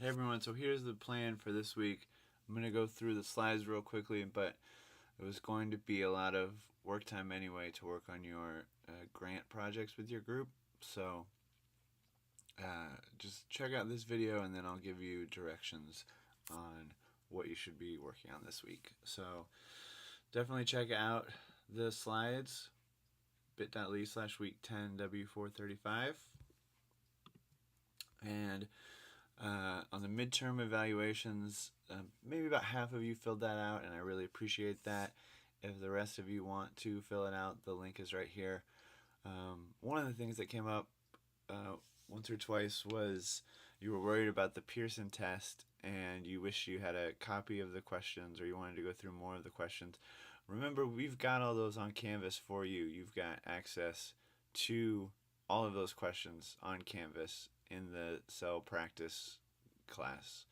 Hey everyone, so here's the plan for this week. I'm going to go through the slides real quickly, but it was going to be a lot of work time anyway to work on your grant projects with your group. So just check out this video and then I'll give you directions on what you should be working on this week. So definitely check out the slides, bit.ly/week 10 W435. And on the midterm evaluations, maybe about half of you filled that out, and I really appreciate that. If the rest of you want to fill it out, the link is right here. One of the things that came up once or twice was you were worried about the Pearson test and you wish you had a copy of the questions or you wanted to go through more of the questions. Remember, we've got all those on Canvas for you. You've got access to all of those questions on Canvas in the cell practice class.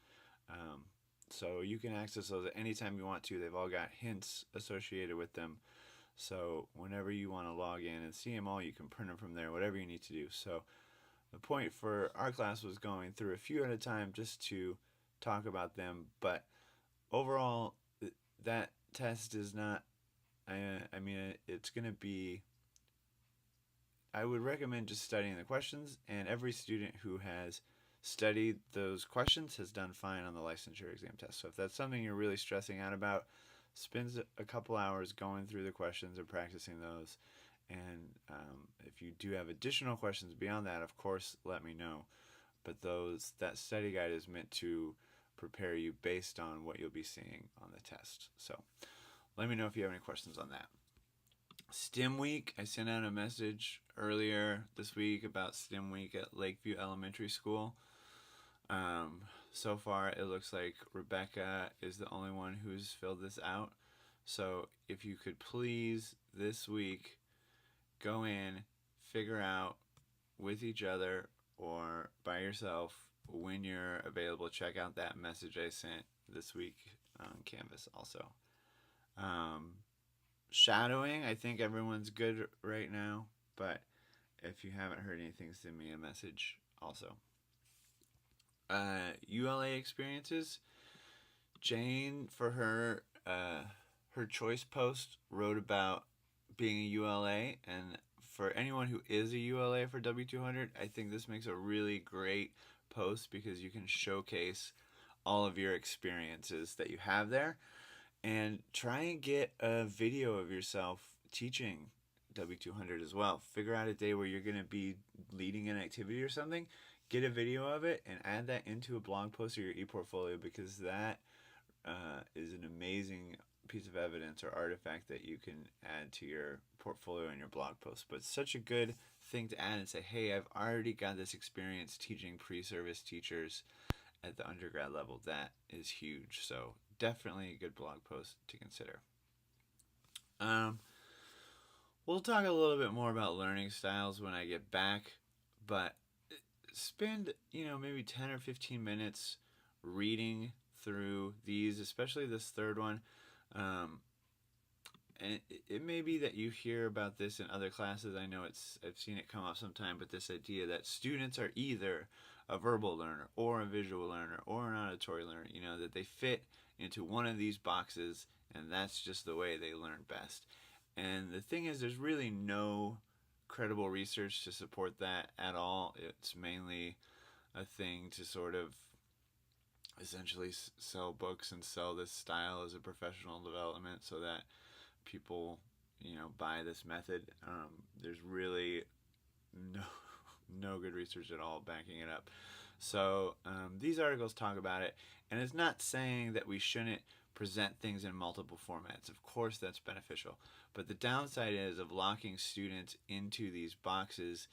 So you can access those at any time you want to. They've all got hints associated with them. So whenever you want to log in and see them all, you can print them from there, whatever you need to do. So the point for our class was going through a few at a time just to talk about them. But overall, that test is not, I mean, it's going to be, I would recommend just studying the questions, and every student who has studied those questions has done fine on the licensure exam test. So if that's something you're really stressing out about, spend a couple hours going through the questions and practicing those. And if you do have additional questions beyond that, of course, let me know. But that study guide is meant to prepare you based on what you'll be seeing on the test. So let me know if you have any questions on that. STEM Week, I sent out a message earlier this week about STEM Week at Lakeview Elementary School. So far, it looks like Rebecca is the only one who's filled this out. So if you could please, this week, go in, figure out with each other or by yourself when you're available. Check out that message I sent this week on Canvas also. Shadowing, I think everyone's good right now, but if you haven't heard anything, send me a message also. ULA experiences. Jane, for her choice post, wrote about being a ULA, and for anyone who is a ULA for W200, I think this makes a really great post because you can showcase all of your experiences that you have there, and try and get a video of yourself teaching W200 as well. Figure out a day where you're going to be leading an activity or something, get a video of it and add that into a blog post or your e-portfolio, because that is an amazing piece of evidence or artifact that you can add to your portfolio and your blog post. But it's such a good thing to add and say, hey, I've already got this experience teaching pre-service teachers at the undergrad level. That is huge. So definitely a good blog post to consider. We'll talk a little bit more about learning styles when I get back, but spend, maybe 10 or 15 minutes reading through these, especially this third one. And it may be that you hear about this in other classes. I know I've seen it come up sometime, but this idea that students are either a verbal learner or a visual learner or an auditory learner, that they fit into one of these boxes and that's just the way they learn best. And the thing is, there's really no credible research to support that at all. It's mainly a thing to sort of essentially sell books and sell this style as a professional development so that people, buy this method. There's really no good research at all backing it up. So these articles talk about it, and it's not saying that we shouldn't present things in multiple formats. Of course that's beneficial, but the downside is of locking students into these boxes.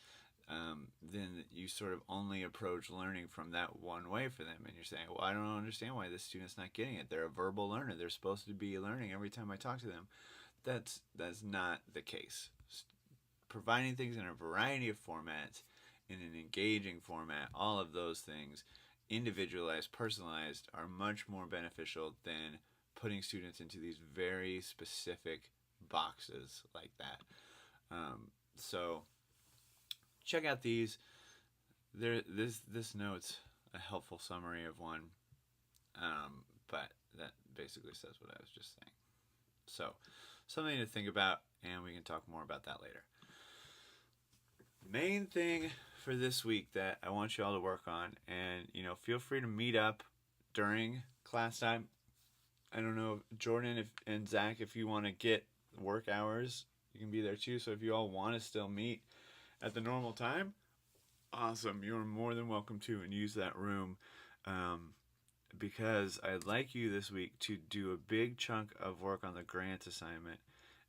Then you sort of only approach learning from that one way for them, and you're saying, well, I don't understand why this student's not getting it. They're a verbal learner. They're supposed to be learning every time I talk to them. That's not the case. Providing things in a variety of formats, in an engaging format, all of those things, individualized, personalized, are much more beneficial than putting students into these very specific boxes like that. So check out these. This notes a helpful summary of one, but that basically says what I was just saying. So, something to think about, and we can talk more about that later. Main thing for this week that I want you all to work on, and feel free to meet up during class time. I don't know, Jordan and Zach, if you want to get work hours, you can be there too. So if you all want to still meet at the normal time, awesome. You're more than welcome to, and use that room, because I'd like you this week to do a big chunk of work on the grant assignment.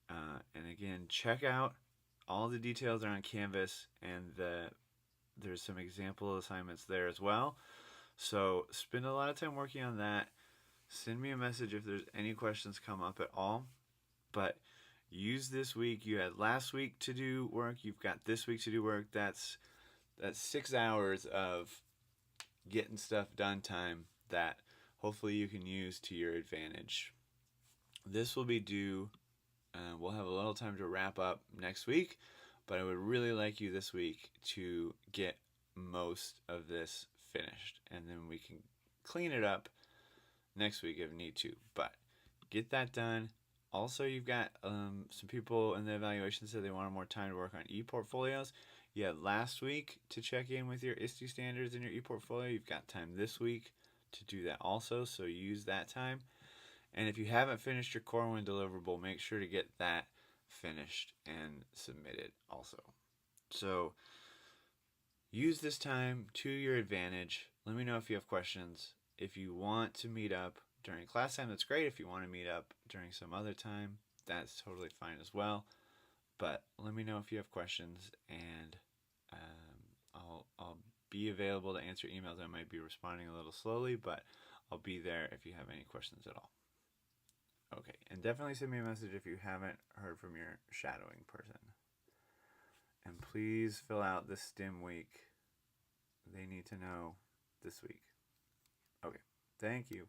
And again, check out all the details are on Canvas, and there's some example assignments there as well. So spend a lot of time working on that. Send me a message if there's any questions come up at all. But use this week. You had last week to do work. You've got this week to do work. That's 6 hours of getting stuff done time that hopefully you can use to your advantage. This will be due. We'll have a little time to wrap up next week, but I would really like you this week to get most of this finished, and then we can clean it up next week if need to. But get that done. Also, you've got some people in the evaluation said they wanted more time to work on e-portfolios. You had last week to check in with your ISTE standards in your e-portfolio. You've got time this week to do that also, so use that time. And if you haven't finished your Core 1 deliverable, make sure to get that finished and submitted also. So use this time to your advantage. Let me know if you have questions. If you want to meet up during class time, that's great. If you want to meet up during some other time, that's totally fine as well. But let me know if you have questions, and I'll be available to answer emails. I might be responding a little slowly, but I'll be there if you have any questions at all. Okay, and definitely send me a message if you haven't heard from your shadowing person. And please fill out the STEM week. They need to know this week. Okay, thank you.